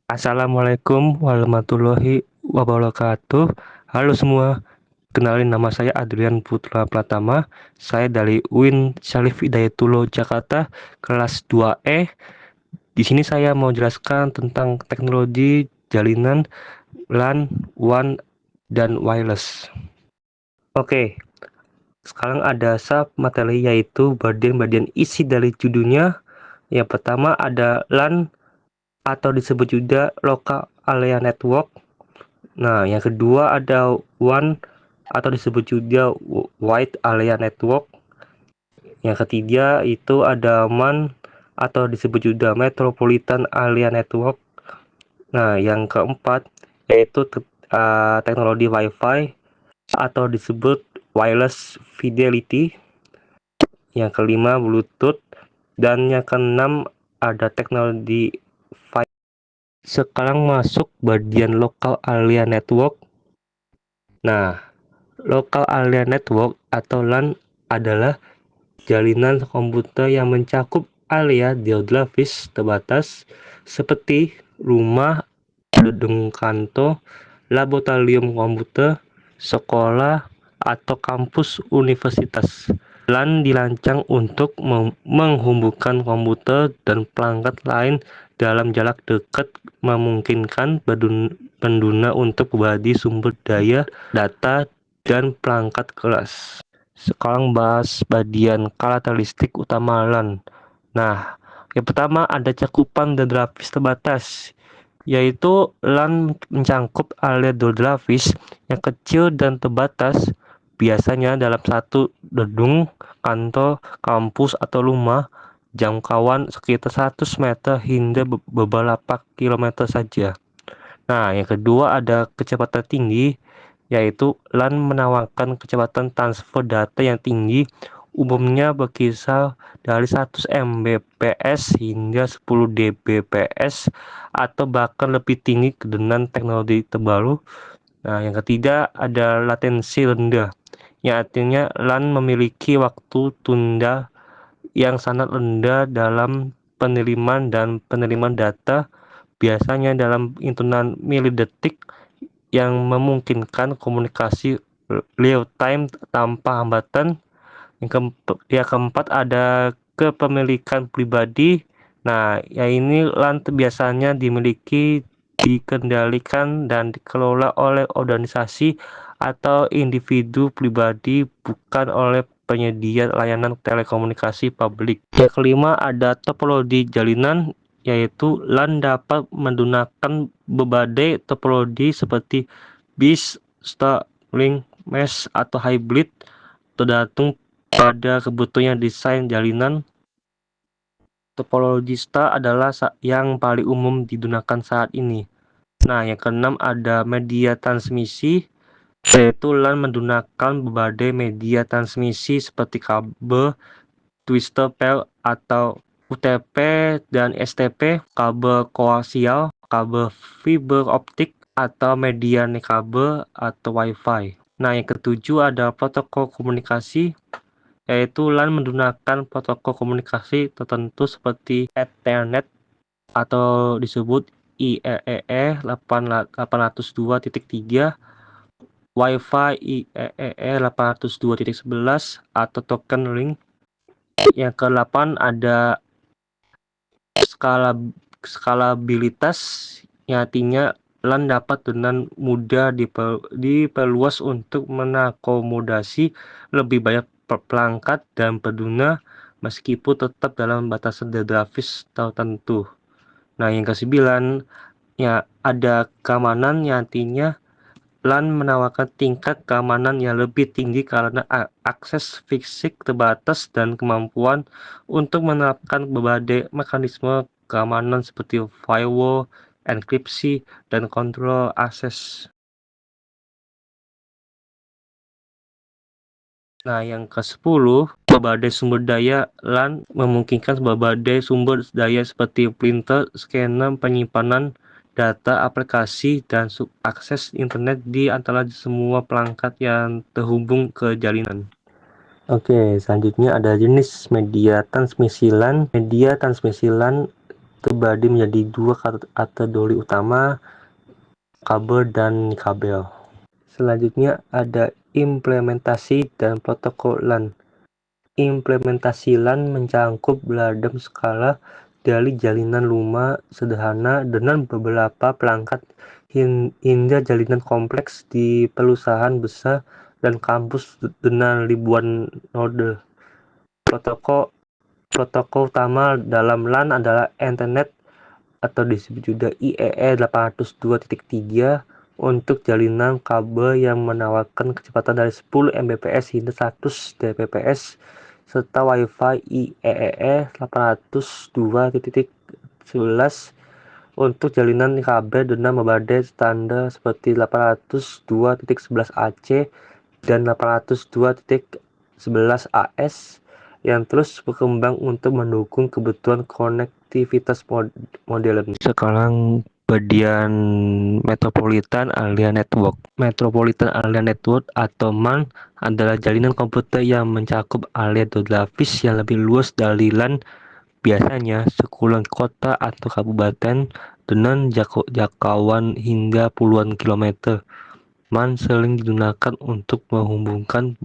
Assalamualaikum warahmatullahi wabarakatuh. Halo semua, kenalin nama saya Adrian Putra Pratama. Saya dari UIN Syarif Hidayatullah Jakarta, kelas 2E. Di sini saya mau jelaskan tentang teknologi jalinan LAN, WAN, dan wireless. Oke, sekarang ada sub materi yaitu bagian-bagian isi dari judulnya. Yang pertama ada LAN atau disebut juga Local Area Network. Nah, yang kedua ada WAN atau disebut juga Wide Area Network. Yang ketiga itu ada MAN atau disebut juga Metropolitan Area Network. Nah, yang keempat yaitu teknologi Wi-Fi atau disebut Wireless Fidelity. Yang kelima Bluetooth, dan yang keenam ada teknologi 5G. Sekarang masuk bagian Local Area Network. Nah, Local Area Network atau LAN adalah jalinan komputer yang mencakup area geografis terbatas seperti rumah, gedung kantor, laboratorium komputer, sekolah, atau kampus universitas. LAN dirancang untuk menghubungkan komputer dan perangkat lain dalam jarak dekat, memungkinkan pengguna untuk berbagi sumber daya, data, dan perangkat keras. Sekarang bahas bagian karakteristik utama LAN. Nah, yang pertama ada cakupan geografis terbatas, yaitu LAN mencangkup area geografis yang kecil dan terbatas, biasanya dalam satu gedung, kantor, kampus, atau rumah, jangkauan sekitar 100 meter hingga beberapa kilometer saja. Nah, yang kedua ada kecepatan tinggi, yaitu LAN menawarkan kecepatan transfer data yang tinggi, umumnya berkisar dari 100 Mbps hingga 10 Gbps atau bahkan lebih tinggi dengan teknologi terbaru. Nah, yang ketiga ada latensi rendah, yang artinya LAN memiliki waktu tunda yang sangat rendah dalam penerimaan dan penerimaan data, biasanya dalam hitungan milidetik, yang memungkinkan komunikasi real time tanpa hambatan. Yang keempat ada kepemilikan pribadi. Nah, ya ini LAN biasanya dimiliki, dikendalikan, dan dikelola oleh organisasi atau individu pribadi, bukan oleh penyedia layanan telekomunikasi publik. Yang kelima ada topologi jalinan, yaitu LAN dapat menggunakan berbagai topologi seperti BIS, Starlink, Mesh, atau hybrid, tergantung pada kebutuhan desain jalinan. Topologi star adalah yang paling umum digunakan saat ini. Nah, yang keenam ada media transmisi, yaitu LAN menggunakan berbagai media transmisi seperti kabel, twisted pair atau UTP dan STP, kabel koaksial, kabel fiber optik, atau media kabel atau Wi-Fi. Nah, yang ketujuh ada protokol komunikasi, yaitu LAN menggunakan protokol komunikasi tertentu seperti Ethernet atau disebut IEEE 802.3, Wi-Fi IEEE 802.11 atau token ring. Yang ke-8 ada skalabilitas, yang artinya LAN dapat dengan mudah diperluas untuk mengakomodasi lebih banyak perangkat dan pengguna, meskipun tetap dalam batasan geografis tertentu. Nah, yang ke-9 ya ada keamanan, yang artinya LAN menawarkan tingkat keamanan yang lebih tinggi karena akses fisik terbatas dan kemampuan untuk menerapkan berbagai mekanisme keamanan seperti firewall, enkripsi, dan kontrol akses. Nah, yang ke-10, berbagai sumber daya LAN memungkinkan berbagai sumber daya seperti printer, scanner, penyimpanan data, aplikasi, dan akses internet di antara semua perangkat yang terhubung ke jalinan. Oke, selanjutnya ada jenis media transmisi LAN. Media transmisi LAN terbagi menjadi dua kategori utama, kabel dan kabel. Selanjutnya ada implementasi dan protokol LAN. Implementasi LAN mencangkup beragam skala dari jalinan rumah sederhana dengan beberapa perangkat hingga jalinan kompleks di perusahaan besar dan kampus dengan ribuan node. Protokol utama dalam LAN adalah Ethernet atau disebut juga IEE 802.3 untuk jalinan kabel yang menawarkan kecepatan dari 10 Mbps hingga 100 Mbps, serta Wi-Fi IEEE 802.11 untuk jalinan kabel dengan berbagai standar seperti 802.11ac dan 802.11as yang terus berkembang untuk mendukung kebutuhan konektivitas modern. Sekarang bagian Metropolitan Area Network. Metropolitan Area Network atau MAN adalah jalinan komputer yang mencakup area geografis yang lebih luas dari LAN, biasanya sekulon kota atau kabupaten dengan jangkauan hingga puluhan kilometer. MAN sering digunakan untuk menghubungkan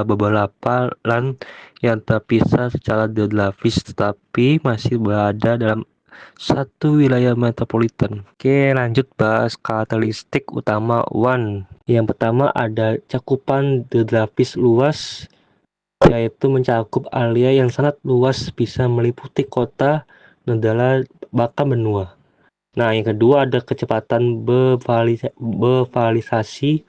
beberapa LAN yang terpisah secara geografis tetapi masih berada dalam satu wilayah metropolitan. Oke, lanjut bahas karakteristik utama WAN. Yang pertama ada cakupan geografis luas, yaitu mencakup area yang sangat luas, bisa meliputi kota, negara, bahkan benua. Nah, yang kedua ada kecepatan bervariasi,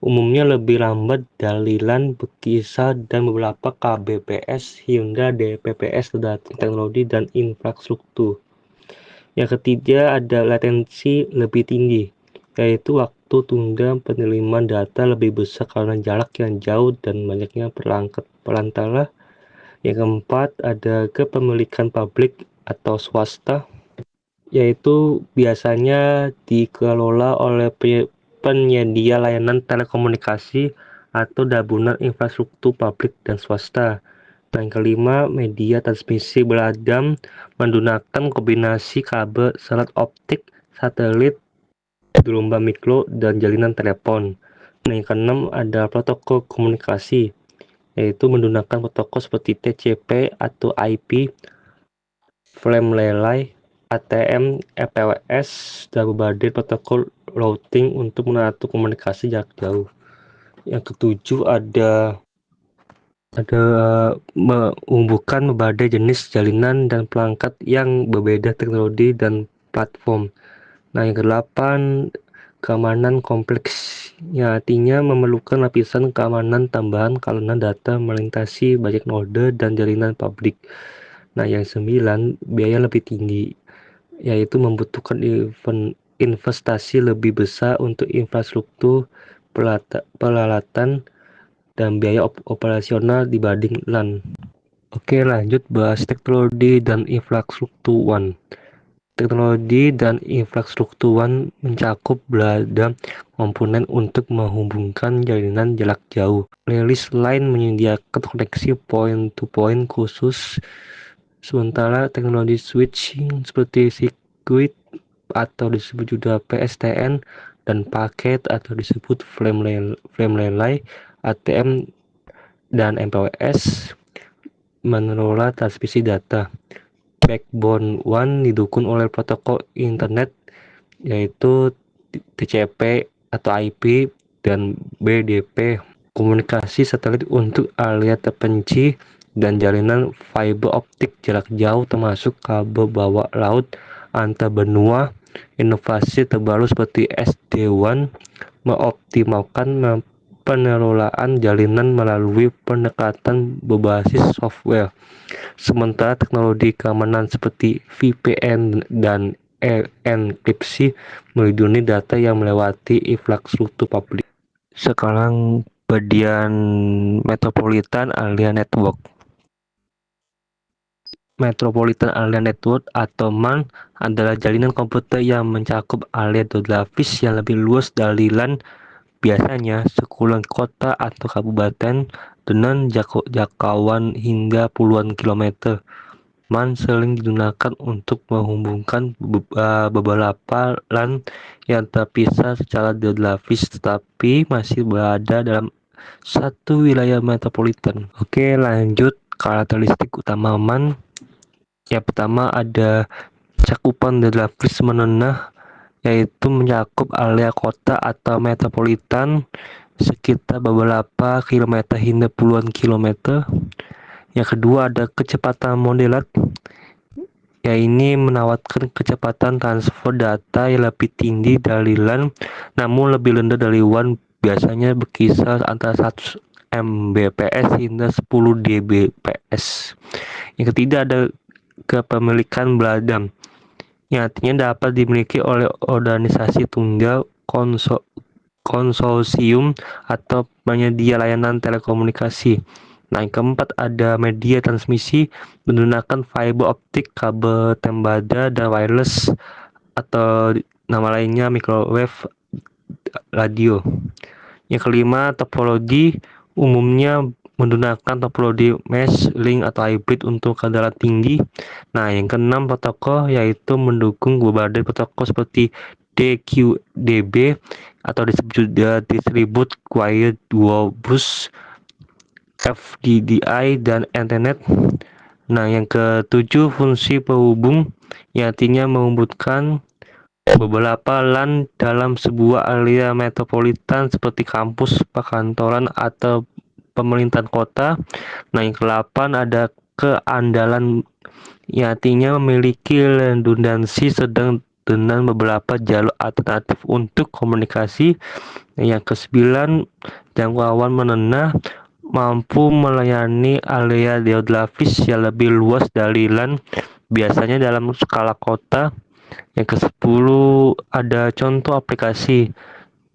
umumnya lebih lambat dari LAN, berkisar dan beberapa kbps hingga dbps tergantung teknologi dan infrastruktur. Yang ketiga ada latensi lebih tinggi, yaitu waktu tunggu penerimaan data lebih besar karena jarak yang jauh dan banyaknya perangkat perantara. Yang keempat ada kepemilikan publik atau swasta, yaitu biasanya dikelola oleh penyedia layanan telekomunikasi atau gabungan infrastruktur publik dan swasta. Yang kelima, media transmisi beragam menggunakan kombinasi kabel serat optik, satelit, gelombang mikro, dan jalinan telepon. Yang keenam ada protokol komunikasi, yaitu menggunakan protokol seperti TCP atau IP, frame relay, ATM, MPLS, dan berbagai protokol routing untuk mengatur komunikasi jarak jauh. Yang ketujuh ada menghubungkan berbagai jenis jalinan dan perangkat yang berbeda teknologi dan platform. Nah, yang kedelapan keamanan kompleks, yang artinya memerlukan lapisan keamanan tambahan karena data melintasi banyak node dan jaringan publik. Nah, yang sembilan, biaya lebih tinggi, yaitu membutuhkan investasi lebih besar untuk infrastruktur, peralatan, dan biaya operasional dibanding LAN. Oke, lanjut bahas teknologi dan infrastruktur WAN. Teknologi dan infrastruktur WAN mencakup beragam komponen untuk menghubungkan jaringan jarak jauh. Rilis lain menyediakan koneksi point-to-point khusus, sementara teknologi switching seperti sirkuit atau disebut juga PSTN dan paket atau disebut frame relay, ATM, dan MPLS mengelola transmisi data. Backbone WAN didukung oleh protokol internet, yaitu TCP atau IP dan BDP, komunikasi satelit untuk area terpencil, dan jaringan fiber optik jarak jauh termasuk kabel bawah laut antar benua. Inovasi terbaru seperti SD-WAN mengoptimalkan pengelolaan jaringan melalui pendekatan berbasis software, sementara teknologi keamanan seperti VPN dan enkripsi melindungi data yang melewati infrastruktur publik. Sekarang bagian Metropolitan Area Network. Metropolitan Area Network atau MAN adalah jalinan komputer yang mencakup area geografis yang lebih luas dari LAN, biasanya sekulon kota atau kabupaten dengan jangkauan hingga puluhan kilometer. MAN sering digunakan untuk menghubungkan beberapa LAN yang terpisah secara geografis tetapi masih berada dalam satu wilayah metropolitan. Oke, lanjut karakteristik utama MAN. Yang pertama ada cakupan geografis menengah, yaitu mencakup area kota atau metropolitan sekitar beberapa kilometer hingga puluhan kilometer. Yang kedua ada kecepatan moderat, ya ini menawarkan kecepatan transfer data yang lebih tinggi dari LAN namun lebih rendah dari WAN, biasanya berkisar antara 100 Mbps hingga 10 Dbps. Yang ketiga ada kepemilikan beradam, yang artinya dapat dimiliki oleh organisasi tunggal, konsorsium, atau penyedia layanan telekomunikasi. Nah, yang keempat ada media transmisi menggunakan fiber optik, kabel tembaga, dan wireless atau nama lainnya microwave radio. Yang kelima, topologi umumnya menggunakan topologi mesh, link, atau hybrid untuk kedalam tinggi. Nah, yang keenam, protokol yaitu mendukung berbagai protokol seperti DQDB atau disebut juga Distribute Quiet Dual Bus, FDDI, dan Ethernet. Nah, yang ketujuh, fungsi penghubung yang artinya menghubungkan beberapa LAN dalam sebuah area metropolitan seperti kampus, perkantoran, atau pemerintahan kota. Nah, yang ke-8 ada keandalan, yang artinya memiliki redundansi sedang dengan beberapa jalur alternatif untuk komunikasi. Yang ke-9, jangkauan menengah, mampu melayani area geografis yang lebih luas dari LAN, biasanya dalam skala kota. Yang ke-10 ada contoh aplikasi.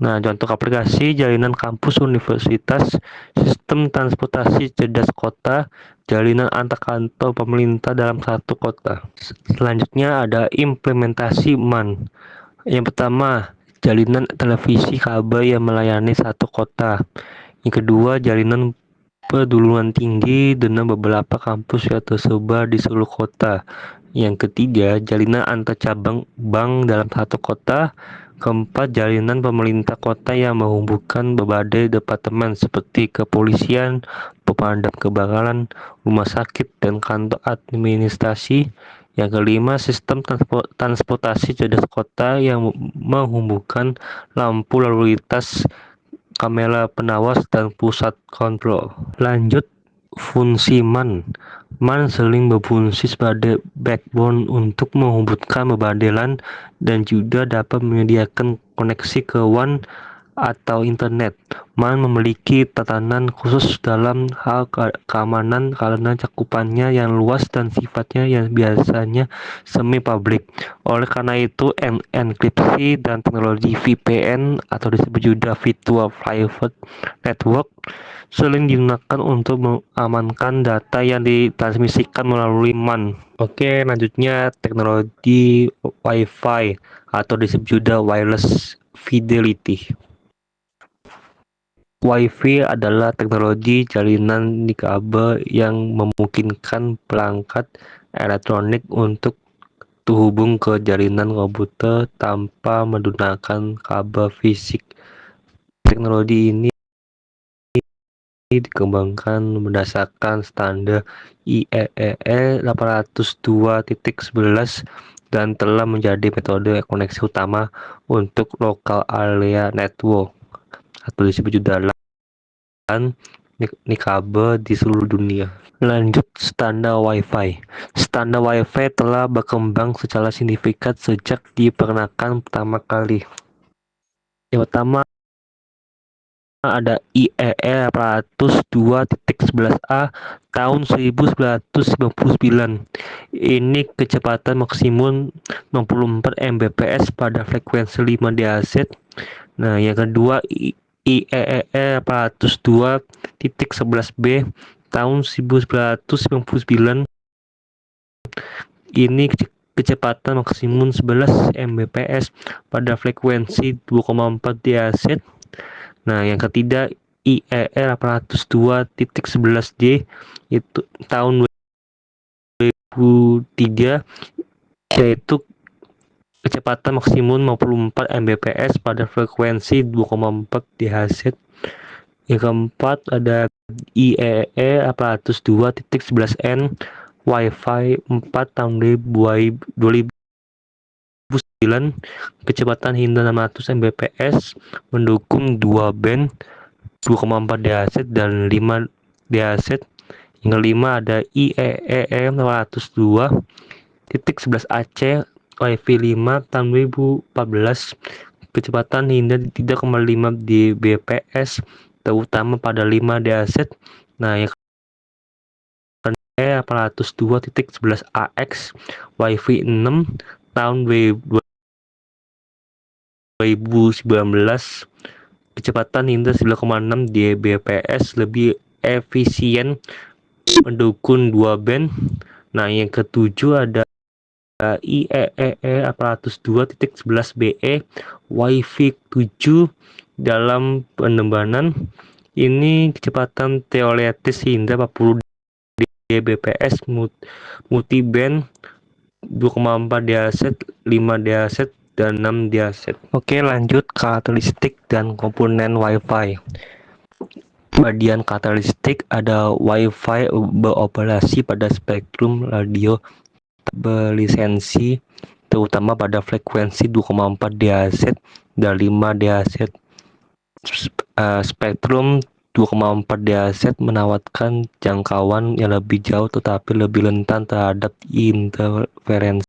Nah, contoh aplikasi jaringan kampus universitas, sistem transportasi cerdas kota, jaringan antar kantor pemerintah dalam satu kota. Selanjutnya ada implementasi MAN. Yang pertama, jaringan televisi kabel yang melayani satu kota. Yang kedua, jaringan peduluran tinggi dengan beberapa kampus yang tersebar di seluruh kota. Yang ketiga, jaringan antar cabang bank dalam satu kota. Keempat, jaringan pemerintah kota yang menghubungkan berbagai departemen seperti kepolisian, pemadam kebakaran, rumah sakit, dan kantor administrasi. Yang kelima, sistem transportasi cerdas kota yang menghubungkan lampu lalu lintas, kamera pengawas, dan pusat kontrol. Lanjut, fungsi MAN. MAN sering berfungsi sebagai backbone untuk menghubungkan berbagai LAN dan juga dapat menyediakan koneksi ke WAN atau internet. MAN memiliki tatanan khusus dalam hal keamanan karena cakupannya yang luas dan sifatnya yang biasanya semi publik. Oleh karena itu, enkripsi dan teknologi VPN atau disebut juga Virtual Private Network sering digunakan untuk mengamankan data yang ditransmisikan melalui MAN. Oke, lanjutnya teknologi Wi-Fi atau disebut juga Wireless Fidelity. Wi-Fi adalah teknologi jaringan nirkabel yang memungkinkan perangkat elektronik untuk terhubung ke jaringan komputer tanpa menggunakan kabel fisik. Teknologi ini dikembangkan berdasarkan standar IEEE 802.11 dan telah menjadi metode koneksi utama untuk local area network atau disebut juga LAN nirkabel di seluruh dunia. Lanjut, standar Wi-Fi. Standar Wi-Fi telah berkembang secara signifikan sejak diperkenalkan pertama kali. Yang pertama ada IEEE 802.11a tahun 1999. Ini kecepatan maksimum 64 Mbps pada frekuensi 5 GHz. Nah, yang kedua IEEE 802.11b tahun 1999. Ini kecepatan maksimum 11 Mbps pada frekuensi 2,4 GHz. Nah, yang ketiga IEEE 802.11j itu tahun yaitu kecepatan maksimum 54 Mbps pada frekuensi 2,4 GHz. Yang keempat ada IEEE 802.11n Wi-Fi 4 tahun 2009, kecepatan hingga 600 Mbps, mendukung 2 band 2,4 GHz dan 5 GHz. Yang kelima ada IEEE 802.11ac Wi-Fi 5 tahun 2014, kecepatan hingga 3,5 Gbps, terutama pada 5 GHz. Nah, yang 802.11ax Wi-Fi 6 tahun 2019, kecepatan hingga 9,6 Gbps, lebih efisien, mendukung 2 band. Nah, yang ketujuh ada IEEE 802.11be Wi-Fi 7 dalam penerbangan. Ini kecepatan teoretis hingga 40 Gbps, multiband 2,4 GHz, 5 GHz, dan 6 GHz. Oke, lanjut karakteristik dan komponen Wi-Fi. Bagian karakteristik ada Wi-Fi beroperasi pada spektrum radio berlisensi, terutama pada frekuensi 2,4 GHz dan 5 GHz. Spektrum 2,4 GHz menawarkan jangkauan yang lebih jauh tetapi lebih rentan terhadap interferensi.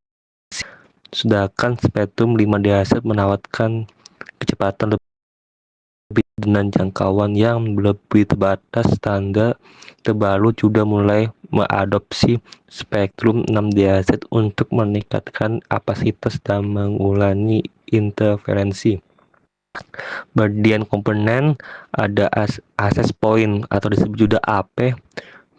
Sedangkan spektrum 5 GHz menawarkan kecepatan lebih dengan jangkauan yang lebih terbatas. Standar terbaru juga mulai mengadopsi spektrum 6 GHz untuk meningkatkan kapasitas dan mengurangi interferensi. Bagian komponen ada access point atau disebut juga AP,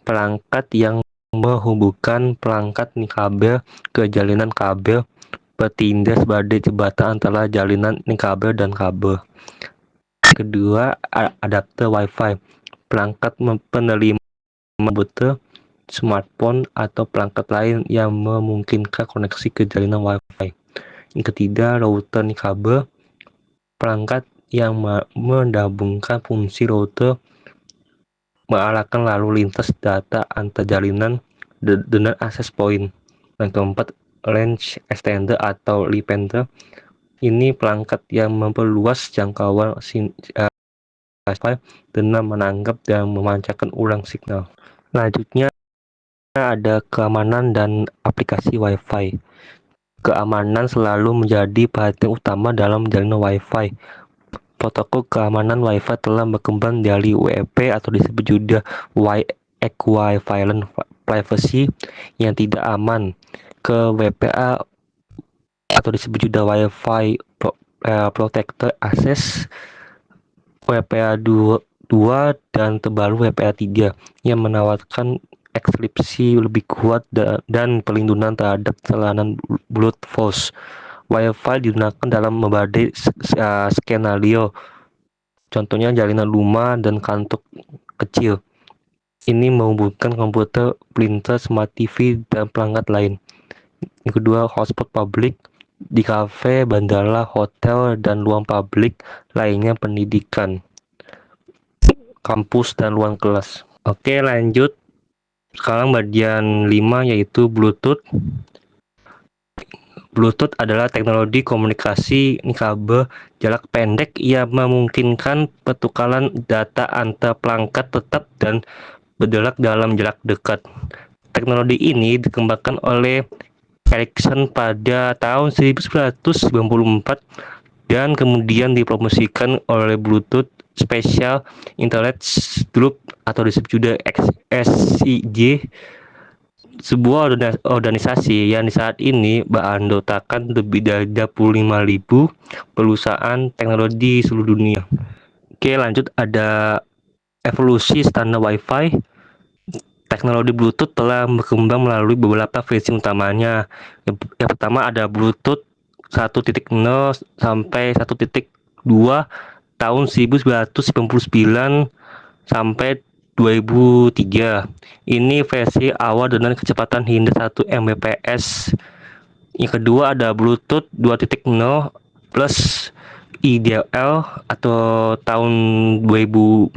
perangkat yang menghubungkan perangkat nirkabel ke jalinan kabel, bertindak sebagai jembatan antara jalinan nirkabel dan kabel. Kedua, adapter Wi-Fi, perangkat penerima komputer, smartphone, atau perangkat lain yang memungkinkan koneksi ke jalinan Wi-Fi. Yang ketiga, router nirkabel, perangkat yang menggabungkan fungsi router, mengarahkan lalu lintas data antar jalinan dengan access point. Yang keempat, range extender atau limiter, ini perangkat yang memperluas jangkauan Wi-Fi dengan menangkap dan memancarkan ulang signal. Selanjutnya ada keamanan dan aplikasi Wi-Fi. Keamanan selalu menjadi perhatian utama dalam jaringan Wi-Fi. Protokol keamanan Wi-Fi telah berkembang dari WEP atau disebut juga Wide Equivalent Privacy yang tidak aman ke WPA atau disebut juga Wi-Fi Protected Access, WPA 2 dan terbaru WPA 3 yang menawarkan enkripsi lebih kuat dan perlindungan terhadap serangan brute force. Wi-Fi digunakan dalam berbagai skenario, contohnya jalinan rumah dan kantor kecil. Ini menghubungkan komputer, printer, smart TV, dan perangkat lain. Yang kedua, hotspot publik, di kafe, bandara, hotel, dan ruang publik lainnya, pendidikan, kampus, dan ruang kelas. Oke, lanjut. Sekarang bagian 5 yaitu Bluetooth. Bluetooth adalah teknologi komunikasi nirkabel jarak pendek yang memungkinkan pertukaran data antar perangkat tetap dan bergerak dalam jarak dekat. Teknologi ini dikembangkan oleh Ericsson pada tahun 1994 dan kemudian dipromosikan oleh Bluetooth Special Interest Group atau disebut juga SCG, sebuah organisasi yang di saat ini beranggotakan lebih dari 25.000 perusahaan teknologi di seluruh dunia. Oke, lanjut ada evolusi standar Wi-Fi. Teknologi Bluetooth telah berkembang melalui beberapa versi utamanya. Yang pertama ada Bluetooth 1.0 sampai 1.2 tahun 1999 sampai 2003. Ini versi awal dengan kecepatan hingga 1 Mbps. Yang kedua ada Bluetooth 2.0 plus IDL atau tahun 2004.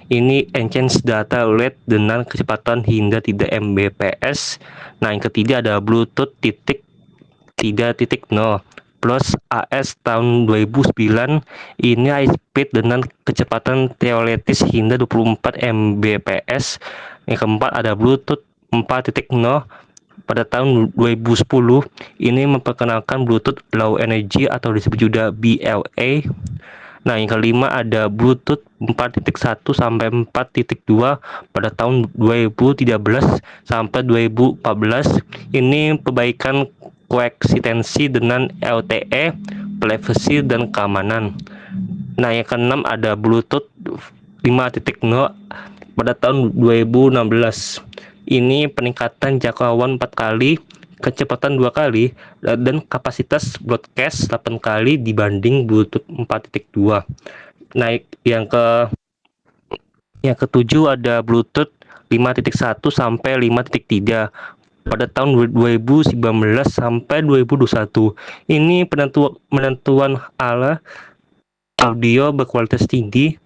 Ini Enhanced Data Rate dengan kecepatan hingga 3 Mbps. Nah, yang ketiga ada Bluetooth 3.0 plus AS tahun 2009. Ini high speed dengan kecepatan teoretis hingga 24 Mbps. Yang keempat ada Bluetooth 4.0 pada tahun 2010. Ini memperkenalkan Bluetooth Low Energy atau disebut juga BLA. Nah, yang kelima ada Bluetooth 4.1 sampai 4.2 pada tahun 2013 sampai 2014. Ini perbaikan koeksistensi dengan LTE, privacy, dan keamanan. Nah, yang keenam ada Bluetooth 5.0 pada tahun 2016. Ini peningkatan jangkauan 4 kali, kecepatan 2 kali, dan kapasitas broadcast 8 kali dibanding Bluetooth 4.2. Naik yang ketujuh ada Bluetooth 5.1 sampai 5.3 pada tahun 2019 sampai 2021. Ini penentuan ala audio berkualitas tinggi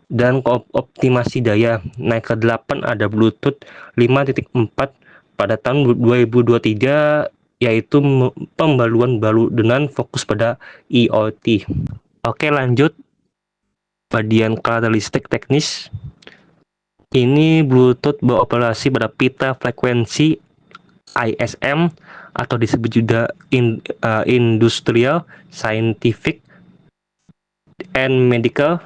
dan optimasi daya. Naik ke 8 ada Bluetooth 5.4 pada tahun 2023, yaitu pembaruan baru dengan fokus pada IoT. Oke, lanjut bagian karakteristik teknis. Ini Bluetooth beroperasi pada pita frekuensi ISM atau disebut juga industrial, scientific, and medical.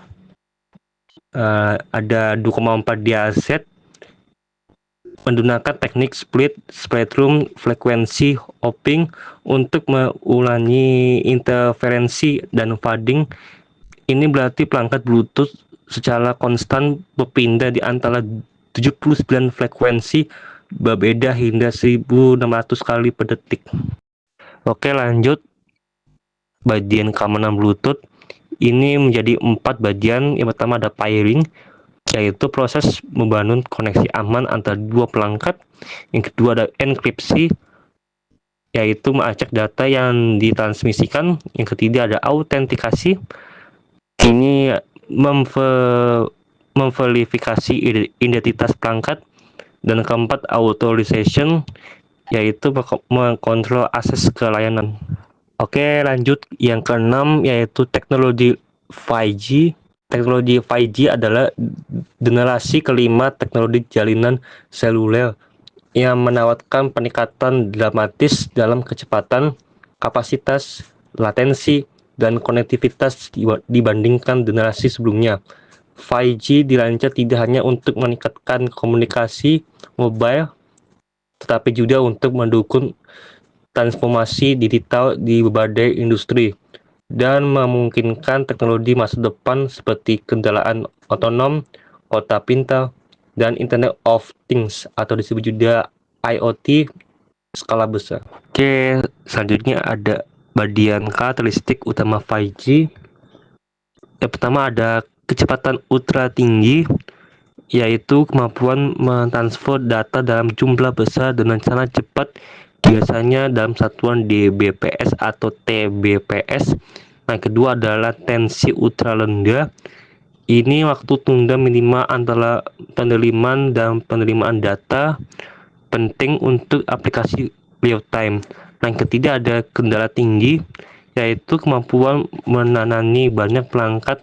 Ada 2,4 DHz, menggunakan teknik split spectrum frequency hopping untuk mengulangi interferensi dan fading. Ini berarti perangkat Bluetooth secara konstan berpindah di antara 79 frekuensi berbeda hingga 1600 kali per detik. Oke, lanjut bagian keamanan Bluetooth. Ini menjadi 4 bagian. Yang pertama ada pairing, yaitu proses membangun koneksi aman antara dua perangkat. Yang kedua ada enkripsi, yaitu melacak data yang ditransmisikan. Yang ketiga ada autentikasi, ini memverifikasi identitas perangkat. Dan keempat authorization, yaitu mengontrol akses ke layanan. Oke, lanjut yang keenam, yaitu teknologi 5G. Teknologi 5G adalah generasi kelima teknologi jaringan seluler yang menawarkan peningkatan dramatis dalam kecepatan, kapasitas, latensi, dan konektivitas dibandingkan generasi sebelumnya. 5G dirancang tidak hanya untuk meningkatkan komunikasi mobile, tetapi juga untuk mendukung transformasi digital di berbagai industri dan memungkinkan teknologi masa depan seperti kendaraan otonom, kota pintar, dan Internet of Things atau disebut juga IoT skala besar. Oke, selanjutnya ada bagian karakteristik utama 5G. Yang pertama ada kecepatan ultra tinggi, yaitu kemampuan mentransfer data dalam jumlah besar dengan sangat cepat, biasanya dalam satuan dbps atau tbps. Nah, kedua adalah latensi ultra rendah. Ini waktu tunda minimal antara penerimaan dan penerimaan data, penting untuk aplikasi real time. Nah, yang ketiga ada kendala tinggi, yaitu kemampuan menangani banyak perangkat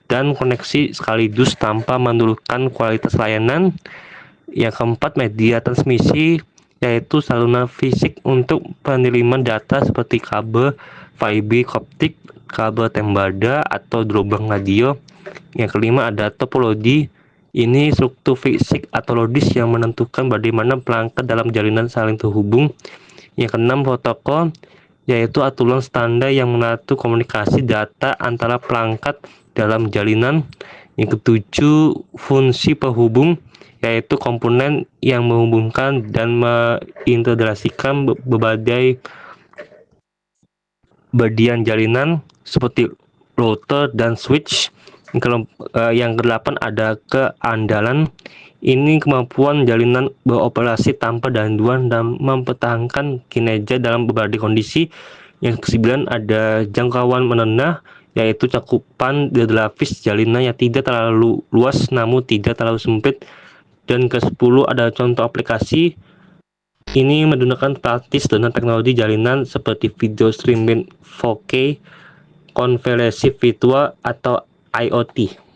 dan koneksi sekaligus tanpa menurunkan kualitas layanan. Yang keempat media transmisi, yaitu saluran fisik untuk penerimaan data seperti kabel fiber optik, kabel tembaga, atau gelombang radio. Yang kelima ada topologi, ini struktur fisik atau logis yang menentukan bagaimana perangkat dalam jaringan saling terhubung. Yang keenam protokol, yaitu aturan standar yang mengatur komunikasi data antara perangkat dalam jaringan. Yang ketujuh fungsi penghubung, yaitu komponen yang menghubungkan dan mengintegrasikan berbagai bagian jaringan seperti router dan switch. Yang kedelapan ada keandalan. Ini kemampuan jalinan beroperasi tanpa gangguan dan mempertahankan kinerja dalam berbagai kondisi. Yang kesembilan ada jangkauan menengah, yaitu cakupan lapis jalinan yang tidak terlalu luas namun tidak terlalu sempit. Dan ke-10 ada contoh aplikasi. Ini menggunakan praktis dengan teknologi jalinan seperti video streaming 4K, konferensi virtual, atau IoT.